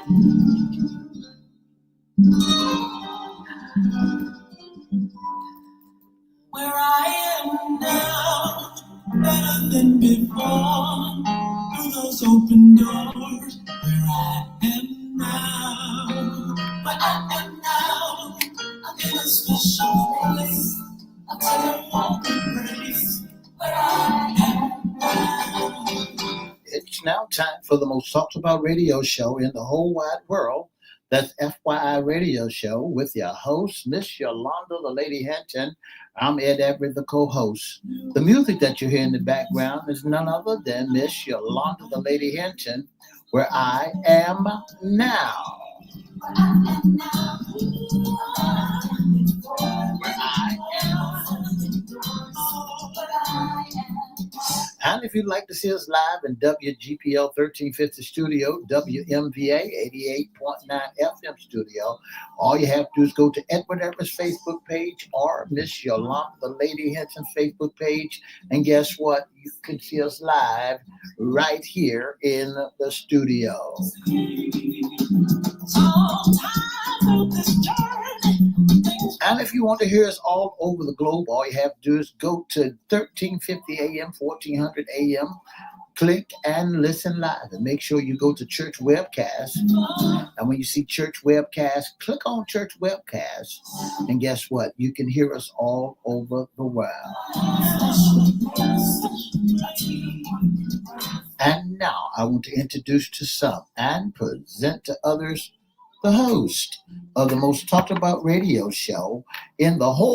Where I am now, better than before, through those open doors. Where I am now, where I am now, I'm in a special place. I'll take a walk and race. Where I am now. It's now time for the most talked about radio show in the whole wide world. That's FYI Radio Show with your host, Miss Yolanda, the Lady Hinton. I'm Ed Everett, the co-host. The music that you hear in the background is none other than Miss Yolanda, the Lady Hinton, Where I Am Now. Where I am now. Where I am. And if you'd like to see us live in WGPL 1350 studio, WMVA 88.9 FM studio, all you have to do is go to Edward Everett's Facebook page or Miss Yolanda, the Lady Hinton Facebook page. And guess what? You can see us live right here in the studio. And if you want to hear us all over the globe, all you have to do is go to 1350 AM, 1400 AM, click and listen live. And make sure you go to Church Webcast. And when you see Church Webcast, click on Church Webcast. And guess what? You can hear us all over the world. And now I want to introduce to some and present to others the host of the most talked about radio show in the whole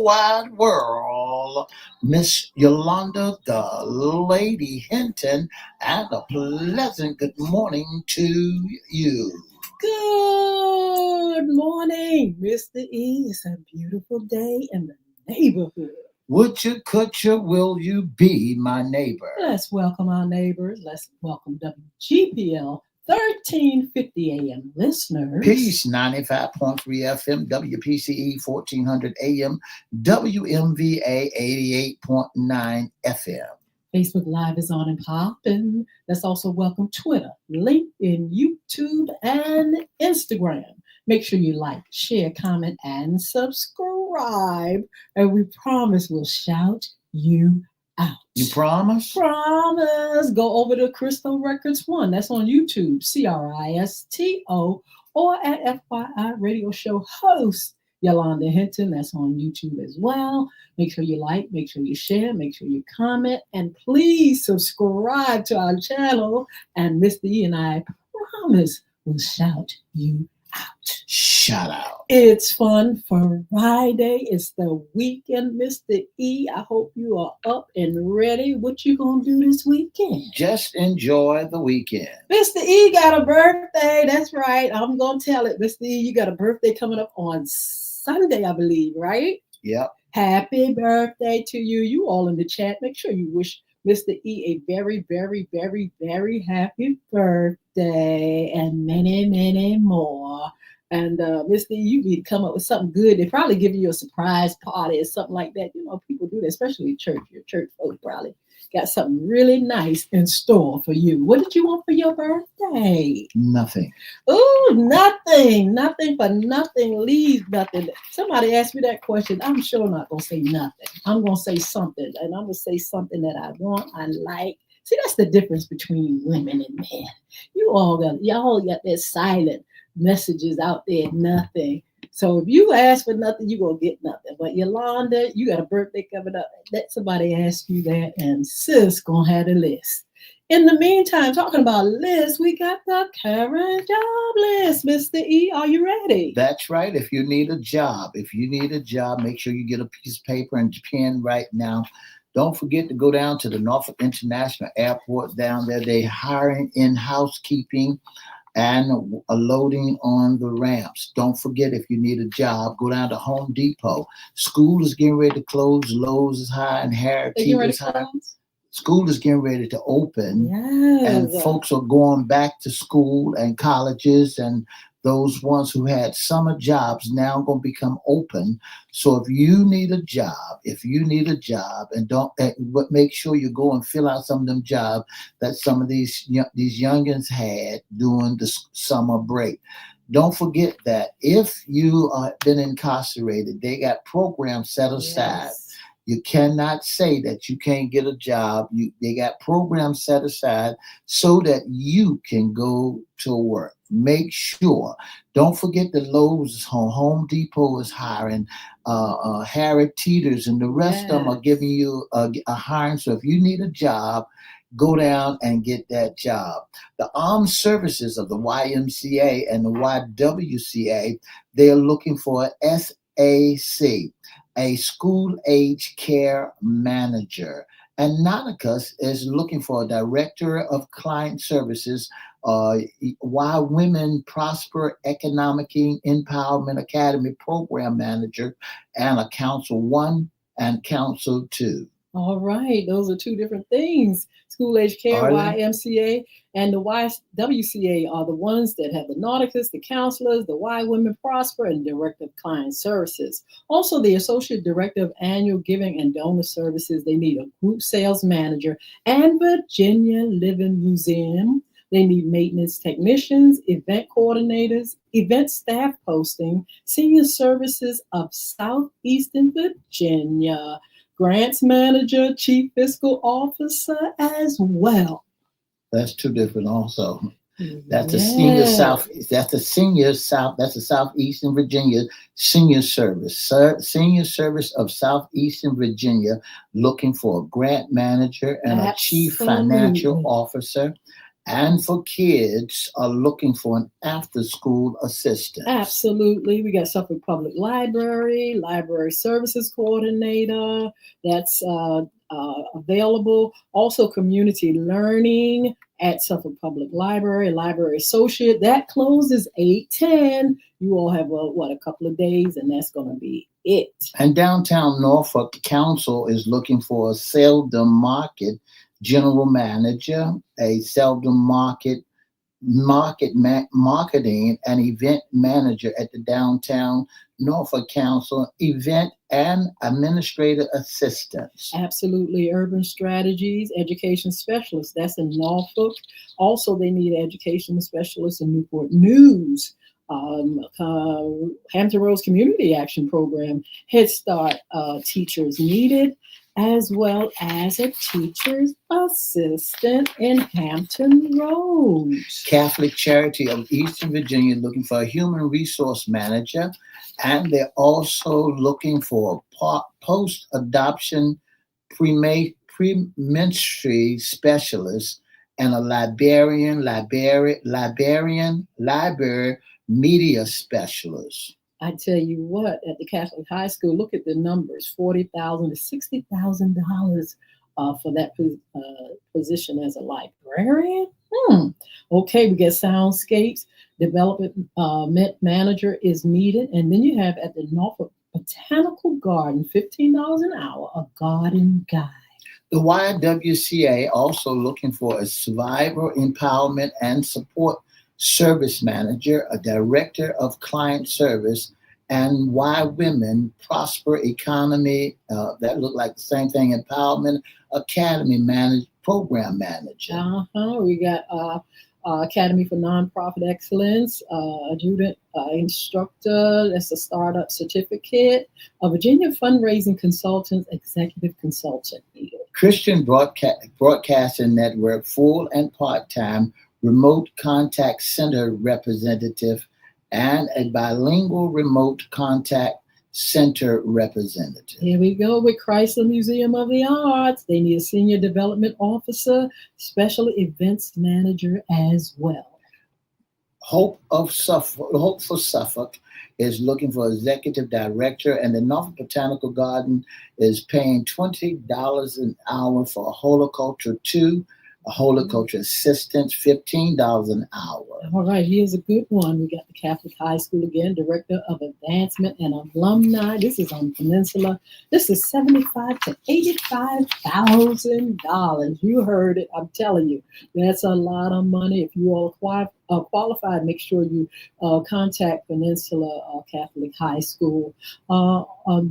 wide world, Miss Yolanda, the Lady Hinton, and a pleasant good morning to you. Good morning, Mr. E. It's a beautiful day in the neighborhood. Would you, could you, will you be my neighbor? Let's welcome our neighbors. Let's welcome WGPL 1350 AM listeners. Peace, 95.3 FM, WPCE 1400 AM, WMVA 88.9 FM. Facebook Live is on and popping. Let's also welcome Twitter, LinkedIn, YouTube, and Instagram. Make sure you like, share, comment, and subscribe. And we promise we'll shout you out. You promise? Promise. Go over to Crystal Records 1. That's on YouTube, CRISTO, or at FYI Radio Show host Yolanda Hinton. That's on YouTube as well. Make sure you like, make sure you share, make sure you comment, and please subscribe to our channel. And Mr. E and I promise we'll shout you out. Shout out. It's Fun Friday. It's the weekend, Mr. E. I hope you are up and ready. What you gonna do this weekend? Just enjoy the weekend. Mr. E got a birthday. That's right. I'm gonna tell it. Mr. E, you got a birthday coming up on Sunday, I believe, right? Yep. Happy birthday to you. You all in the chat. Make sure you wish Mr. E a very, very, very, very happy birthday and many, many more. And Mr. E, you need to come up with something good. They probably give you a surprise party or something like that. You know, people do that, especially in church. Your church folks probably got something really nice in store for you. What did you want for your birthday? Nothing. Oh, nothing. Nothing for nothing leaves nothing. Somebody asked me that question. I'm sure not going to say nothing. I'm going to say something. And I'm going to say something that I want, I like. See, that's the difference between women and men. Y'all got that silent messages out there, nothing. So if you ask for nothing, you're going to get nothing. But Yolanda, you got a birthday coming up. Let somebody ask you that, and sis going to have the list. In the meantime, talking about lists, we got the current job list. Mr. E, are you ready? That's right. If you need a job, make sure you get a piece of paper and pen right now. Don't forget to go down to the Norfolk International Airport down there. They're hiring in housekeeping and loading on the ramps. Don't forget, if you need a job, go down to Home Depot. School is getting ready to close. Lowe's is high and Heritage is high. School is getting ready to open. Yes. And folks are going back to school and colleges and Those ones who had summer jobs now going to become open. So if you need a job, and don't but make sure you go and fill out some of them jobs that some of these youngins had during the summer break. Don't forget that if you are been incarcerated, they got programs set aside. Yes. You cannot say that you can't get a job. They got programs set aside so that you can go to work. Make sure. Don't forget the Lowe's is Home Depot is hiring. Harry Teeters and the rest of them are giving you a hiring. So if you need a job, go down and get that job. The armed services of the YMCA and the YWCA, they are looking for an SAC, a school age care manager. And Nauticus is looking for a director of client services, Why Women Prosper Economic Empowerment Academy program manager, and a Council 1 and Council 2. All right, those are two different things. School age care, YMCA, and the YWCA are the ones that have the Nauticus, the counselors, the Why Women Prosper, and Director of Client Services. Also, the Associate Director of Annual Giving and Donor Services, they need a group sales manager, and Virginia Living Museum. They need maintenance technicians, event coordinators, event staff posting, senior services of Southeastern Virginia, grants manager, chief fiscal officer as well. That's two different also. That's the senior south. That's the senior south. That's the Southeastern Virginia Senior Service. Senior Service of Southeastern Virginia, looking for a grant manager and a chief financial officer. And for kids are looking for an after-school assistant. Absolutely. We got Suffolk Public Library, Library Services Coordinator. That's available. Also, community learning at Suffolk Public Library, Library Associate. That closes 8/10. You all have, a couple of days, and that's going to be it. And downtown Norfolk Council is looking for a Seldom Market general manager, a Seldom Marketing and event manager at the downtown Norfolk Council, event and administrative assistants. Absolutely. Urban strategies, education specialists. That's in Norfolk. Also, they need education specialists in Newport News. Hampton Roads Community Action Program, Head Start teachers needed, as well as a teacher's assistant in Hampton Roads. Catholic Charity of Eastern Virginia looking for a human resource manager, and they're also looking for a post-adoption premenstrual specialist and a library media specialist. I tell you what, at the Catholic High School, look at the numbers, $40,000 to $60,000 for that position as a librarian. Okay, we get soundscapes, development manager is needed. And then you have at the Norfolk Botanical Garden, $15 an hour, a garden guide. The YWCA also looking for a survivor empowerment and support service manager, a director of client service, and Why Women Prosper Economy, that look like the same thing, empowerment academy program manager. We got Academy for Nonprofit Excellence, adjutant instructor, that's a startup certificate, a Virginia fundraising consultant, executive consultant. Christian Broadcasting Network, full and part-time, remote contact center representative, and a bilingual remote contact center representative. Here we go with Chrysler Museum of the Arts. They need a senior development officer, special events manager as well. Hope for Suffolk is looking for executive director, and the Norfolk Botanical Garden is paying $20 an hour for a horticulture 2. A horticulture assistant, $15 an hour. All right, here's a good one. We got the Catholic High School again, Director of Advancement and Alumni. This is on the Peninsula. This is $75 to $85,000. You heard it. I'm telling you, that's a lot of money. If you all qualified, make sure you contact Peninsula Catholic High School.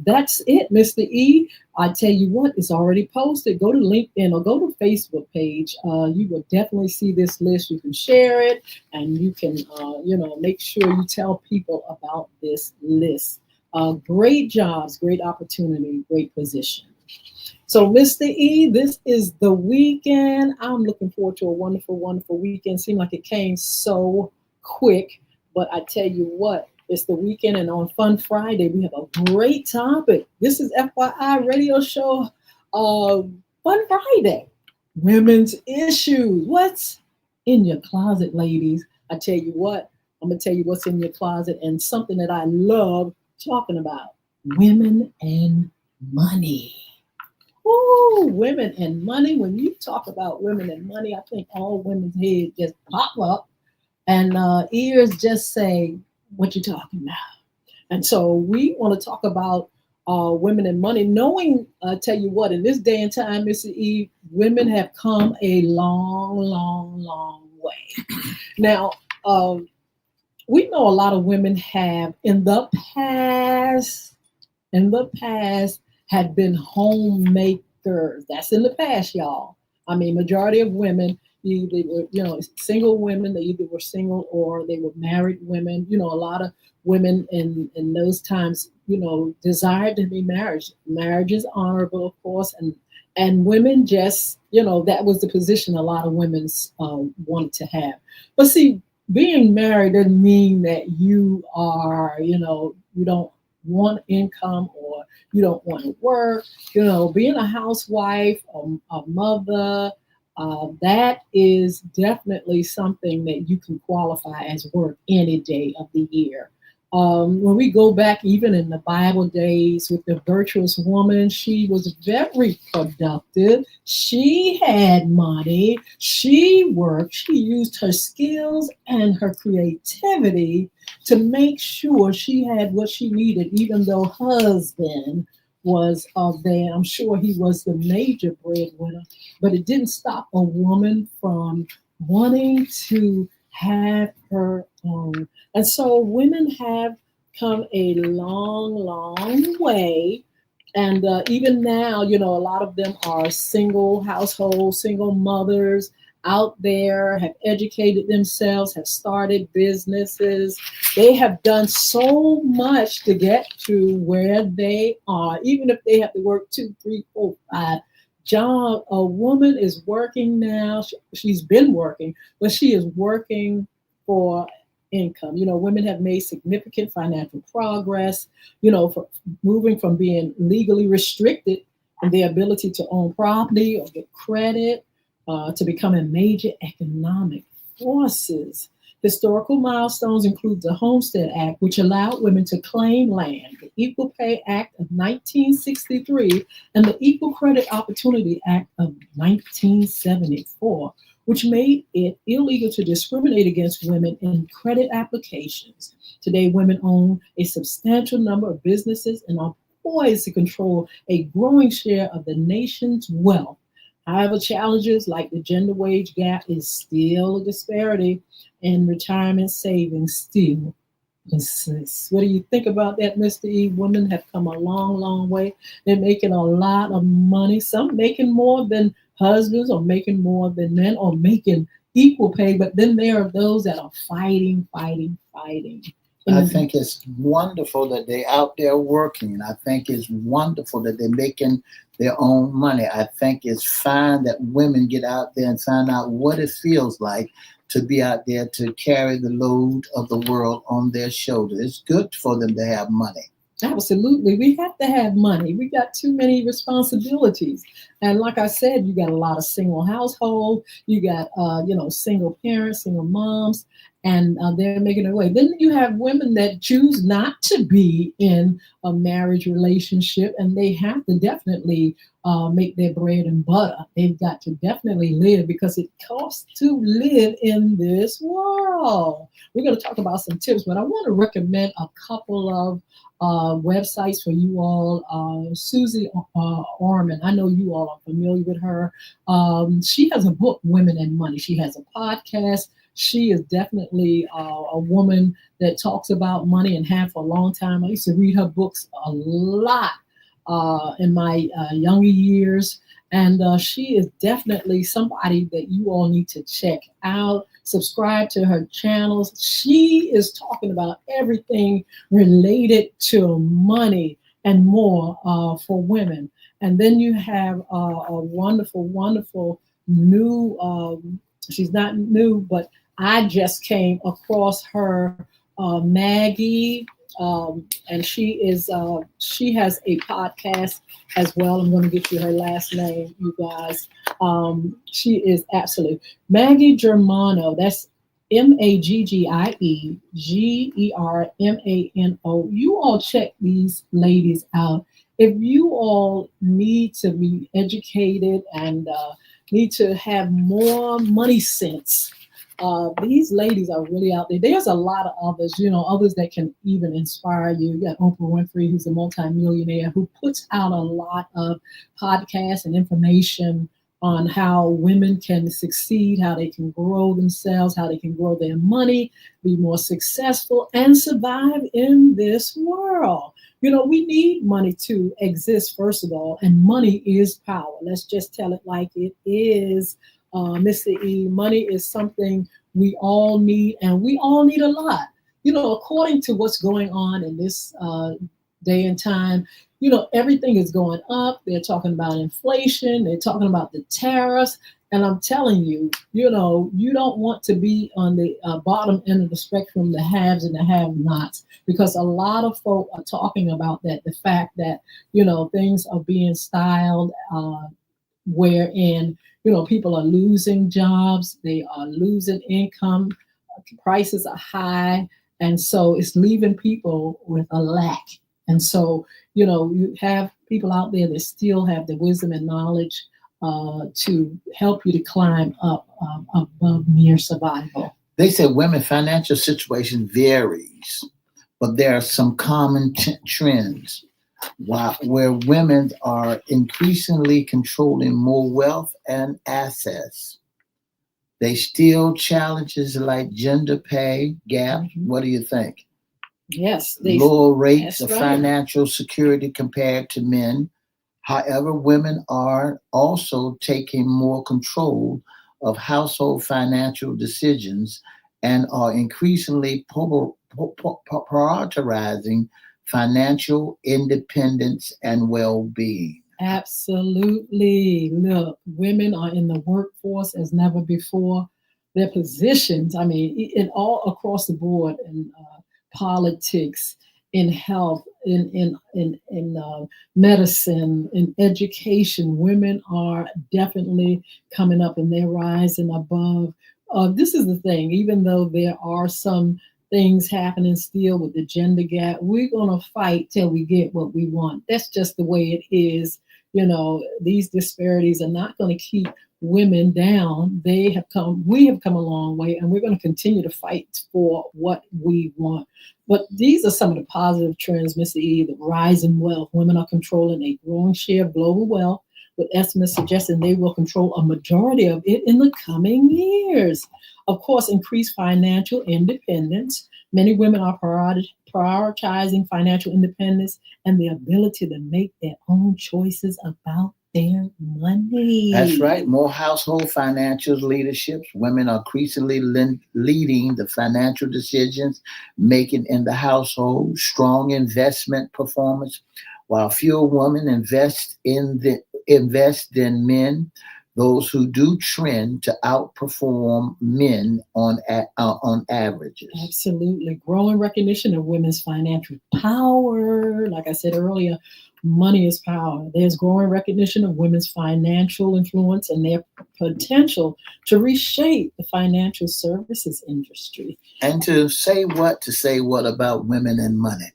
That's it, Mr. E. I tell you what, it's already posted. Go to LinkedIn or go to Facebook page. You will definitely see this list. You can share it, and you can, make sure you tell people about this list. Great jobs, great opportunity, great position. So, Mr. E, this is the weekend. I'm looking forward to a wonderful, wonderful weekend. Seemed like it came so quick, but I tell you what, it's the weekend, and on Fun Friday, we have a great topic. This is FYI radio show, Fun Friday. Women's issues. What's in your closet, ladies? I tell you what, I'm going to tell you what's in your closet, and something that I love talking about, women and money. Ooh, women and money. When you talk about women and money, I think all women's heads just pop up and ears just say, what you talking about? And so we want to talk about women and money, knowing, tell you what, in this day and time, Mr. E, women have come a long, long, long way. Now, we know a lot of women have in the past, had been homemakers. That's in the past, y'all. I mean, majority of women, they were, single women. They either were single or they were married women. A lot of women in those times, desired to be married. Marriage is honorable, of course, and women just, that was the position a lot of women wanted to have. But see, being married doesn't mean that you are, you don't want income or you don't want to work. Being a housewife, a mother, that is definitely something that you can qualify as work any day of the year. When we go back, even in the Bible days with the virtuous woman, she was very productive. She had money. She worked. She used her skills and her creativity to make sure she had what she needed, even though husband was there. I'm sure he was the major breadwinner, but it didn't stop a woman from wanting to have her own. And so women have come a long, long way. And even now, a lot of them are single households, single mothers out there, have educated themselves, have started businesses. They have done so much to get to where they are, even if they have to work 2, 3, 4, 5 jobs. A woman is working now. She's been working, but she is working for income. Women have made significant financial progress, for moving from being legally restricted in their ability to own property or get credit to becoming major economic forces. Historical milestones include the Homestead Act, which allowed women to claim land, the Equal Pay Act of 1963, and the Equal Credit Opportunity Act of 1974, which made it illegal to discriminate against women in credit applications. Today, women own a substantial number of businesses and are poised to control a growing share of the nation's wealth. However, challenges like the gender wage gap is still a disparity, and retirement savings still exists. What do you think about that, Mr. E? Women have come a long, long way. They're making a lot of money. Some making more than husbands, or making more than men, or making equal pay. But then there are those that are fighting. I think it's wonderful that they're out there working. I think it's wonderful that they're making their own money. I think it's fine that women get out there and find out what it feels like to be out there to carry the load of the world on their shoulders. It's good for them to have money. Absolutely. We have to have money. We got too many responsibilities. And like I said, you got a lot of single households. You got, single parents, single moms. and they're making their way. Then you have women that choose not to be in a marriage relationship, and they have to definitely make their bread and butter. They've got to definitely live because it costs to live in this world. We're going to talk about some tips, but I want to recommend a couple of websites for you all. Susie Orman, I know you all are familiar with her. She has a book, Women and Money. She has a podcast. She is definitely a woman that talks about money and have for a long time. I used to read her books a lot in my younger years. And she is definitely somebody that you all need to check out. Subscribe to her channels. She is talking about everything related to money and more for women. And then you have a wonderful, wonderful new, she's not new, but I just came across her, Maggie, and she has a podcast as well. I'm going to get you her last name, you guys. She is absolutely Maggie Germano. That's MaggieGermano. You all check these ladies out. If you all need to be educated and need to have more money sense, these ladies are really out there. There's a lot of others, others that can even inspire you. You got Oprah Winfrey, who's a multimillionaire, who puts out a lot of podcasts and information on how women can succeed, how they can grow themselves, how they can grow their money, be more successful, and survive in this world. We need money to exist, first of all, and money is power. Let's just tell it like it is. Mr. E, money is something we all need, and we all need a lot. According to what's going on in this day and time, everything is going up. They're talking about inflation. They're talking about the tariffs. And I'm telling you, you don't want to be on the bottom end of the spectrum, the haves and the have-nots, because a lot of folk are talking about that, the fact that, things are being styled wherein people are losing jobs, they are losing income, prices are high, and so it's leaving people with a lack. And so, you have people out there that still have the wisdom and knowledge to help you to climb up above mere survival. They say women's financial situation varies, but there are some common trends. Where women are increasingly controlling more wealth and assets. They still challenges like gender pay gap. Mm-hmm. What do you think? Yes. Lower rates of financial security compared to men. However, women are also taking more control of household financial decisions and are increasingly prioritizing financial independence and well-being. Absolutely. Look, women are in the workforce as never before. Their positions, in all across the board, in politics, in health, in medicine, in education, women are definitely coming up and they're rising above. This is the thing, even though there are some things happening still with the gender gap, we're going to fight till we get what we want. That's just the way it is. These disparities are not going to keep women down. We have come a long way, and we're going to continue to fight for what we want. But these are some of the positive trends, Mr. E. The rise in wealth. Women are controlling a growing share of global wealth, with estimates suggesting they will control a majority of it in the coming years. Of course, increased financial independence. Many women are prioritizing financial independence and the ability to make their own choices about their money. That's right. More household financial leaderships. Women are increasingly leading the financial decisions making in the household. Strong investment performance. While fewer women invest in men, those who do trend to outperform men on averages. Absolutely. Growing recognition of women's financial power. Like I said earlier, Money is power. There's growing recognition of women's financial influence and their potential to reshape the financial services industry. And to say what about women and money?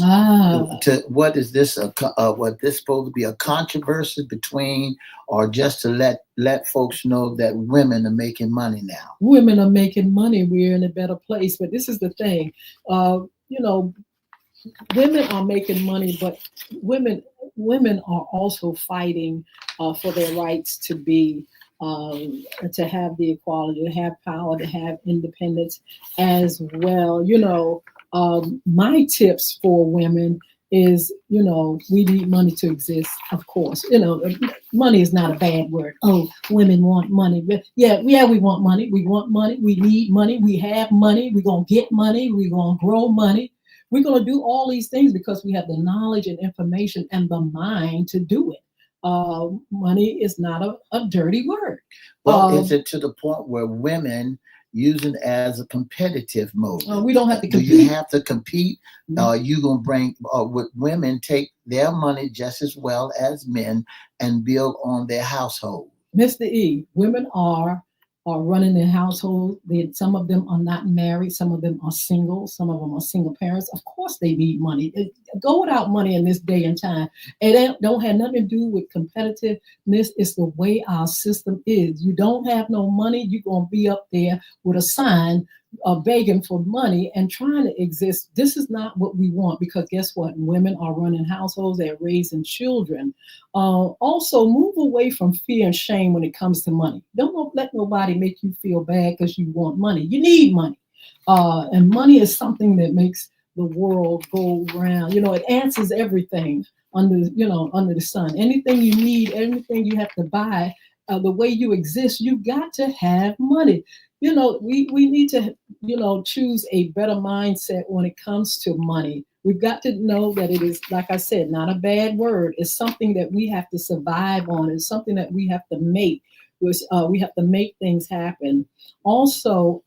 Ah, What is this? What this supposed to be a controversy between, or just to let folks know that women are making money now? women are making money. We're in a better place. But this is the thing, you know, women are making money, but women women are also fighting for their rights to be to have the equality, to have power, to have independence as well. My tips for women is, we need money to exist, of course. Money is not a bad word. Oh, women want money. Yeah, we want money. We want money. We need money. We have money. We're going to get money. We're going to grow money. We're going to do all these things because we have the knowledge and information and the mind to do it. Money is not a dirty word. Well, is it to the point where women use it as a competitive mode? We don't have to compete. Do you have to compete? You gonna bring would women take their money just as well as men and build on their household? Mr. E, women are running their household. Some of them are not married. Some of them are single. Some of them are single parents. Of course, they need money. Go without money in this day and time. It don't have nothing to do with competitiveness. It's the way our system is. You don't have no money, you're going to be up there with a sign begging for money and trying to exist. This is not what we want, because guess what? Women are running households. They're raising children. Also, move away from fear and shame when it comes to money. Don't let nobody make you feel bad because you want money. You need money. And money is something that makes the world go round. It answers everything under the sun. Anything you need, anything you have to buy, the way you exist, you got to have money. We need to, choose a better mindset when it comes to money. We've got to know that it is, like I said, not a bad word. It's something that we have to survive on. It's something that we have to make. We have to make things happen. Also,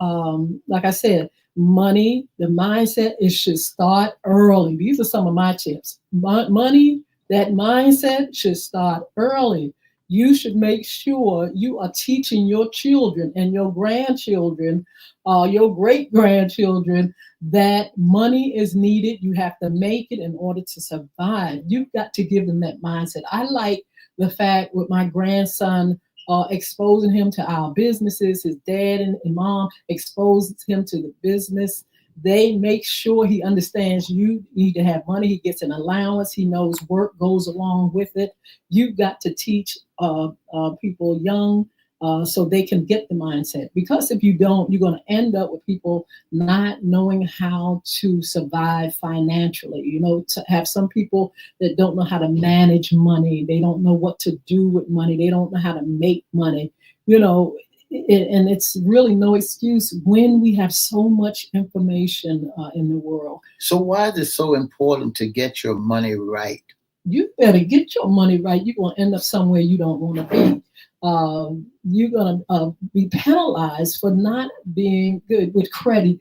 like I said, money, the mindset, it should start early. These are some of my tips. Money, that mindset should start early. You should make sure you are teaching your children and your grandchildren, your great-grandchildren, that money is needed. You have to make it in order to survive. You've got to give them that mindset. I like the fact with my grandson, exposing him to our businesses, his dad and mom exposes him to the business. They make sure he understands you need to have money. He gets an allowance. He knows work goes along with it. You've got to teach people young so they can get the mindset. Because if you don't, you're going to end up with people not knowing how to survive financially. To have some people that don't know how to manage money. They don't know what to do with money. They don't know how to make money. And it's really no excuse when we have so much information in the world. So why is it so important to get your money right? You better get your money right. You're going to end up somewhere you don't want to be. You're going to be penalized for not being good with credit.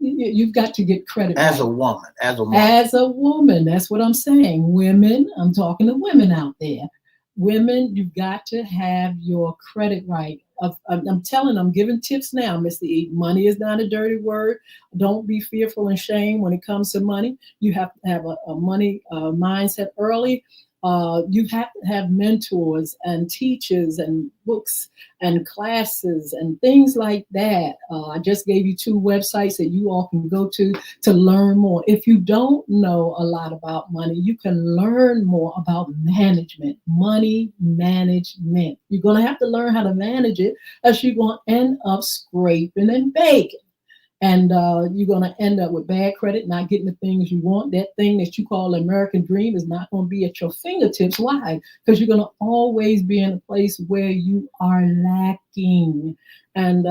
You've got to get credit as right. a woman. As a woman, that's what I'm saying. Women, I'm talking to women out there. Women, you've got to have your credit right. I'm giving tips now, Mr. E. Money is not a dirty word. Don't be fearful and shame when it comes to money. You have to have a money mindset early. You have to have mentors and teachers and books and classes and things like that. I just gave you 2 websites that you all can go to learn more. If you don't know a lot about money, you can learn more about management, money management. You're going to have to learn how to manage it, else you're going to end up scraping and begging. And you're going to end up with bad credit, not getting the things you want. That thing that you call the American dream is not going to be at your fingertips. Why? Because you're going to always be in a place where you are lacking. And,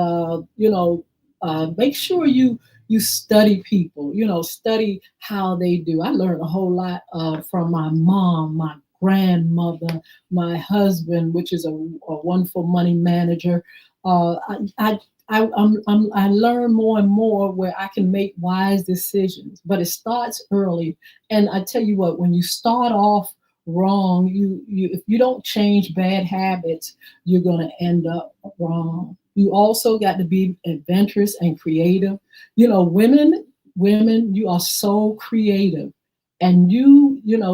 make sure you study people, study how they do. I learned a whole lot from my mom, my grandmother, my husband, which is a wonderful money manager. I learn more and more where I can make wise decisions, but it starts early. And I tell you what, when you start off wrong. You if you don't change bad habits, you're gonna end up wrong. You also got to be adventurous and creative. Women, you are so creative. And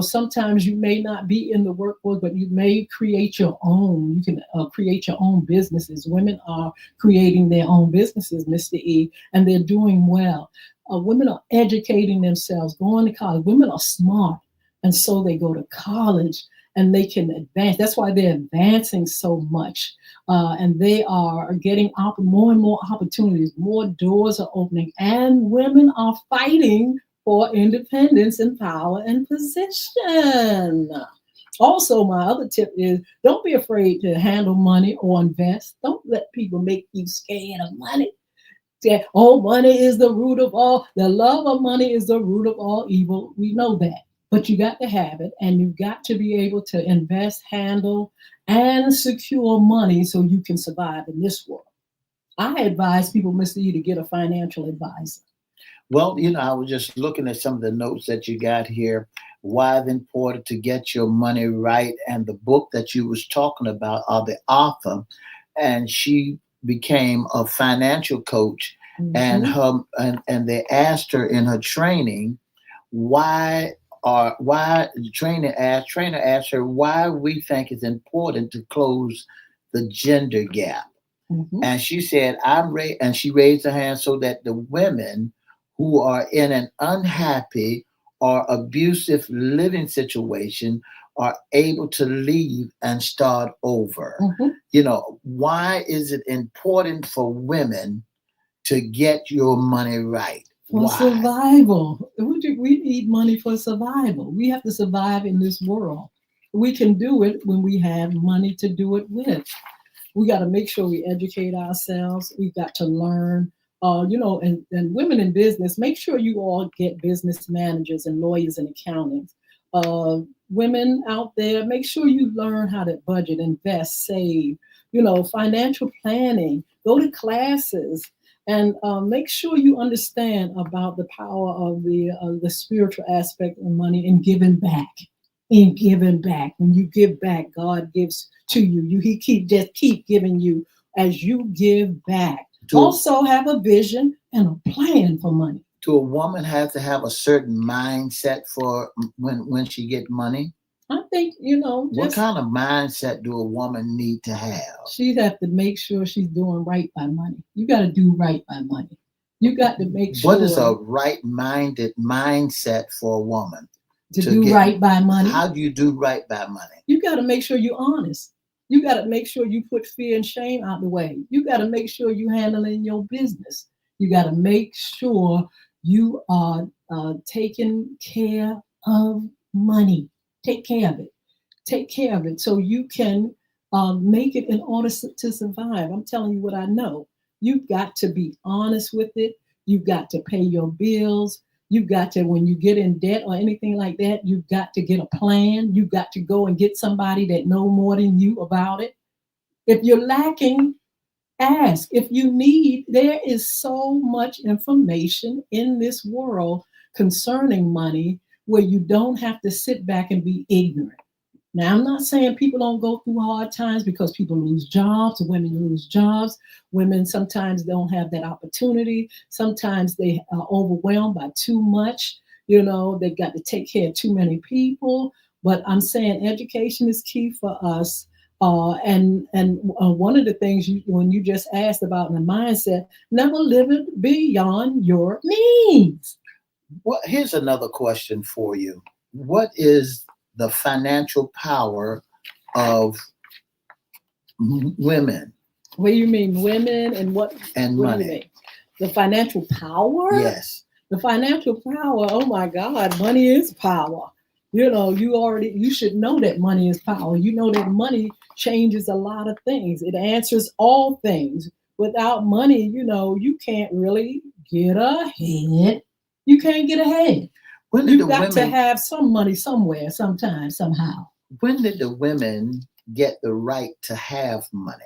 sometimes you may not be in the workforce, but you may create your own. You can create your own businesses. Women are creating their own businesses, Mr. E, and they're doing well. Women are educating themselves, going to college. Women are smart, and so they go to college and they can advance. That's why they're advancing so much, and they are getting more and more opportunities. More doors are opening, and women are fighting for independence and power and position. Also, my other tip is don't be afraid to handle money or invest. Don't let people make you scared of money. Money is the root of all. The love of money is the root of all evil. We know that. But you got to have it, and you've got to be able to invest, handle, and secure money so you can survive in this world. I advise people, Mr. E, to get a financial advisor. Well, I was just looking at some of the notes that you got here. Why it's important to get your money right, and the book that you was talking about, the author, and she became a financial coach, and they asked her in her training why the trainer asked her why we think it's important to close the gender gap. And she said, and she raised her hand so that the women who are in an unhappy or abusive living situation are able to leave and start over. Why is it important for women to get your money right? For survival. We need money for survival. We have to survive in this world. We can do it when we have money to do it with. We got to make sure we educate ourselves. We've got to learn. And women in business, make sure you all get business managers and lawyers and accountants. Women out there, make sure you learn how to budget, invest, save, financial planning, go to classes, and make sure you understand about the power of the spiritual aspect of money and giving back. In giving back, when you give back, God gives to you. He keep giving you as you give back. Also have a vision and a plan for money. Do a woman have to have a certain mindset for when she get money? I think, what kind of mindset do a woman need to have? She have to make sure she's doing right by money. You got to do right by money. You got to make sure. What is a right-minded mindset for a woman? To do right by money. How do you do right by money? You got to make sure you're honest. You got to make sure you put fear and shame out the way. You got to make sure you handling your business. You got to make sure you are taking care of money. Take care of it. Take care of it so you can make it in order to survive. I'm telling you what I know. You've got to be honest with it. You've got to pay your bills. You've got to, when you get in debt or anything like that, you've got to get a plan. You've got to go and get somebody that know more than you about it. If you're lacking, ask. If you need, there is so much information in this world concerning money where you don't have to sit back and be ignorant. Now, I'm not saying people don't go through hard times because people lose jobs, women lose jobs. Women sometimes don't have that opportunity. Sometimes they are overwhelmed by too much. They've got to take care of too many people. But I'm saying education is key for us. And one of the things when you just asked about the mindset, never live it beyond your means. Well, here's another question for you. What is the financial power of women? What do you mean, women and what? And what money. Do you mean? The financial power? Yes. The financial power. Oh my God, money is power. You should know that money is power. You know that money changes a lot of things. It answers all things. Without money, you can't really get ahead. You can't get ahead. You've got to have some money somewhere, sometime, somehow. When did the women get the right to have money?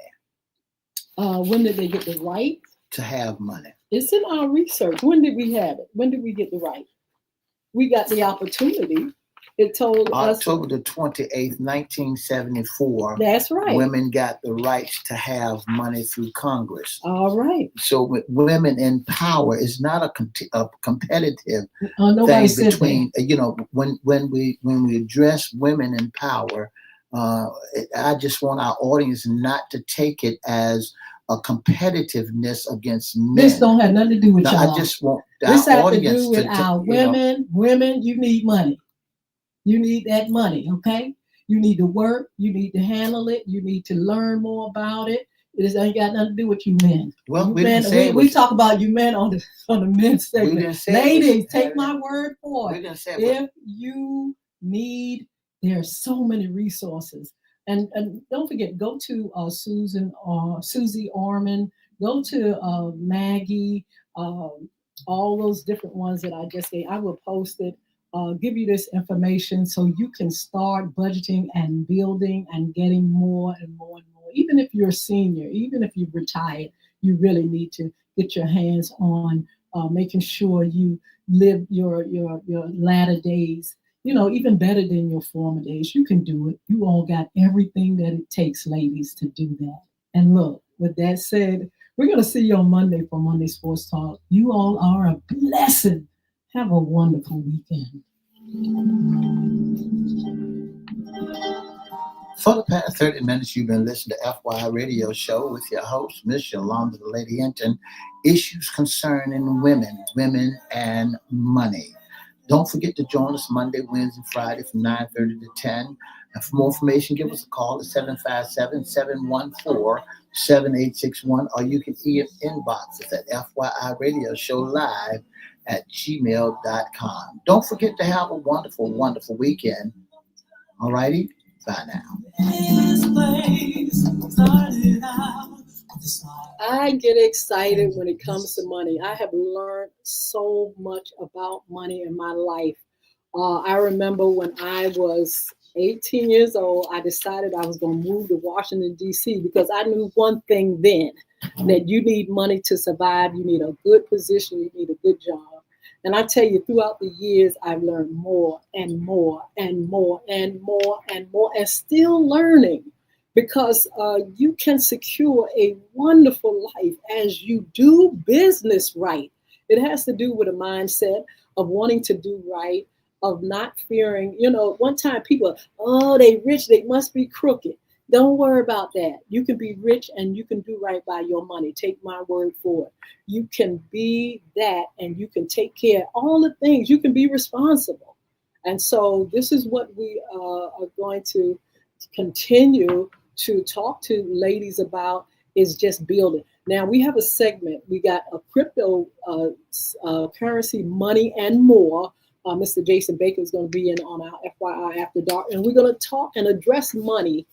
When did they get the right? To have money. It's in our research. When did we have it? When did we get the right? We got the opportunity. It told us October the 28th, 1974. That's right. Women got the rights to have money through Congress. All right. So with women in power is not a competitive nobody thing between, that. when we address women in power, I just want our audience not to take it as a competitiveness against men. This don't have nothing to do with y'all. I just want this our has audience to do with our women. Women, you need money. You need that money, okay? You need to work. You need to handle it. You need to learn more about it. It ain't got nothing to do with you men. Well, you men, we talk about you men on the men's segment. Ladies, take my word for it. If you need, there's so many resources. And don't forget, go to Susie Orman, go to Maggie, all those different ones that I just gave. I will post it. Give you this information so you can start budgeting and building and getting more and more and more. Even if you're a senior, even if you've retired, you really need to get your hands on making sure you live your latter days, even better than your former days. You can do it. You all got everything that it takes, ladies, to do that. And look, with that said, we're going to see you on Monday for Monday Sports Talk. You all are a blessing. Have a wonderful weekend. For the past 30 minutes, you've been listening to FYI Radio Show with your host, Miss Yolanda, the Lady Hinton. Issues concerning women and money. Don't forget to join us Monday, Wednesday, Friday from 9:30 to 10. And for more information, give us a call at 757-714-7861, or you can inbox us at FYI Radio Show Live at gmail.com. Don't forget to have a wonderful, wonderful weekend. All righty? Bye now. I get excited when it comes to money. I have learned so much about money in my life. I remember when I was 18 years old, I decided I was going to move to Washington, D.C. because I knew one thing then, that you need money to survive. You need a good position. You need a good job. And I tell you, throughout the years, I've learned more and more and more and more and more, and still learning, because you can secure a wonderful life as you do business right. It has to do with a mindset of wanting to do right, of not fearing. One time people, they rich, they must be crooked. Don't worry about that. You can be rich and you can do right by your money. Take my word for it. You can be that, and you can take care of all the things. You can be responsible. And so this is what we are going to continue to talk to ladies about, is just building. Now we have a segment. We got a crypto currency, money and more. Mr. Jason Baker is going to be in on our FYI After Dark, and we're going to talk and address money,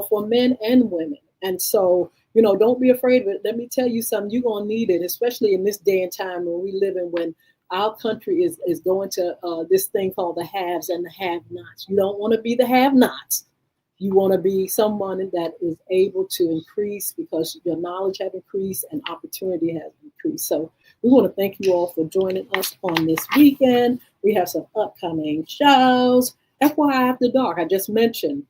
for men and women. And so, don't be afraid of it. Let me tell you something, you're going to need it, especially in this day and time when we live in, when our country is going to this thing called the haves and the have-nots. You don't want to be the have-nots. You want to be someone that is able to increase, because your knowledge has increased and opportunity has increased. So we want to thank you all for joining us on this weekend. We have some upcoming shows. FYI After Dark, I just mentioned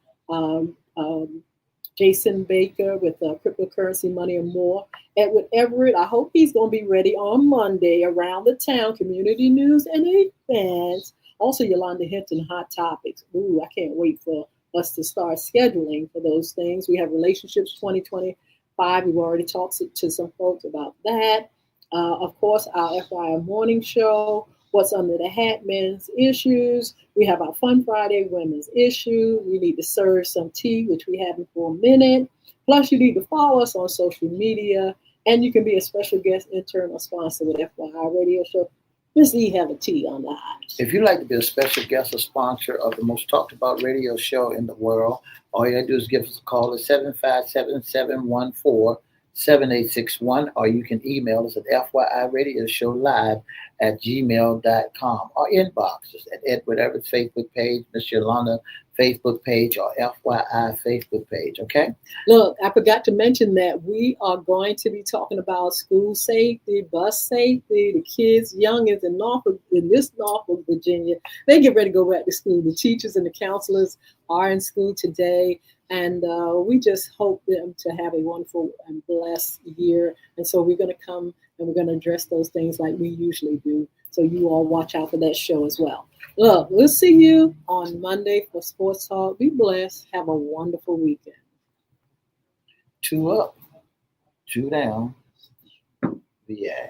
Jason Baker with Cryptocurrency, Money and More. Edward Everett, I hope he's going to be ready on Monday. Around the Town, community news and events. Also, Yolanda Hinton, Hot Topics. Ooh, I can't wait for us to start scheduling for those things. We have Relationships 2025. We've already talked to some folks about that. Of course, our FYI Morning Show, What's Under the Hat, Men's Issues. We have our Fun Friday, Women's Issue. We need to serve some tea, which we haven't for a minute. Plus, you need to follow us on social media, and you can be a special guest, intern, or sponsor with FYI Radio Show. Miss E have a tea on the hot. If you'd like to be a special guest or sponsor of the most talked about radio show in the world, all you gotta do is give us a call at 757-714-7861, or you can email us at FYIRadioShowLive@gmail.com, or inbox us at Edward Everett's Facebook page, Miss Yolanda Facebook page or FYI Facebook page. Okay. Look, I forgot to mention that we are going to be talking about school safety, bus safety, the kids, youngins in this Norfolk, Virginia. They get ready to go back to school. The teachers and the counselors are in school today. And we just hope them to have a wonderful and blessed year. And so we're going to come and we're going to address those things like we usually do. So you all watch out for that show as well. Look, we'll see you on Monday for Sports Talk. Be blessed. Have a wonderful weekend. 2 up, 2 down. VA.